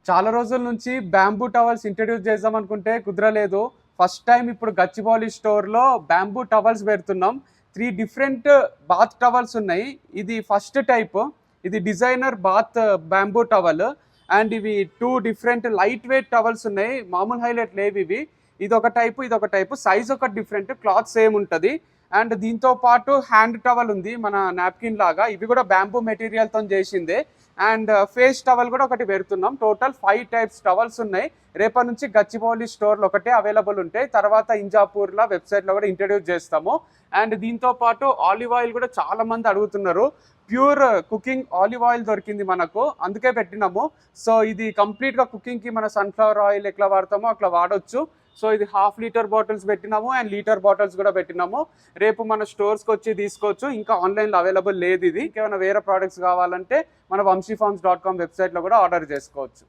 చాలా రోజుల నుంచి బ్యాంబూ టవల్స్ ఇంట్రడ్యూస్ చేద్దాం అనుకుంటే కుదరలేదు. ఫస్ట్ టైం ఇప్పుడు గచ్చిబౌలి స్టోర్‌లో బ్యాంబూ టవల్స్ పెడుతున్నాం. 3 డిఫరెంట్ బాత్ టవల్స్ ఉన్నాయి. ఇది ఫస్ట్ టైప్. ఇది designer bath bamboo towel. And ఇవి 2 డిఫరెంట్ లైట్ వెయిట్ టవల్స్ ఉన్నాయి. మామూలు హైలైట్ లేవు ఇవి. ఇదొక టైపు, ఇదొక టైపు. సైజ్ ఒకటి డిఫరెంట్, క్లాత్ సేమ్ ఉంటది. అండ్ దీంతో పాటు హ్యాండ్ టవల్ ఉంది, మన నాప్కిన్ లాగా. ఇవి కూడా బ్యాంబూ మెటీరియల్‌తో చేసిందే. అండ్ ఫేస్ టవల్ కూడా ఒకటి పెడుతున్నాం. టోటల్ 5 టైప్స్ టవల్స్ ఉన్నాయి. రేపటి నుంచి గచ్చిబౌలి స్టోర్లో ఒకటే అవైలబుల్ ఉంటాయి. తర్వాత ఇంజాపూర్లో వెబ్సైట్లో కూడా ఇంట్రడ్యూస్ చేస్తాము. అండ్ దీంతో పాటు ఆలివ్ ఆయిల్ కూడా చాలా మంది అడుగుతున్నారు. ప్యూర్ కుకింగ్ ఆలివ్ ఆయిల్ దొరికింది మనకు, అందుకే పెట్టినాము. సో ఇది కంప్లీట్గా కుకింగ్కి మన సన్ఫ్లవర్ ఆయిల్ ఎట్లా వాడతామో అట్లా వాడొచ్చు. సో ఇది 1/2 లీటర్ బాటిల్స్ పెట్టినాము అండ్ లీటర్ బాటిల్స్ కూడా పెట్టినాము. రేపు మన స్టోర్స్కి వచ్చి తీసుకోవచ్చు. ఇంకా ఆన్లైన్లో అవైలబుల్ లేదు ఇది. ఇంకేమైనా వేరే ప్రోడక్ట్స్ కావాలంటే మన వంశీఫార్మ్స్.com వెబ్సైట్లో కూడా ఆర్డర్ చేసుకోవచ్చు.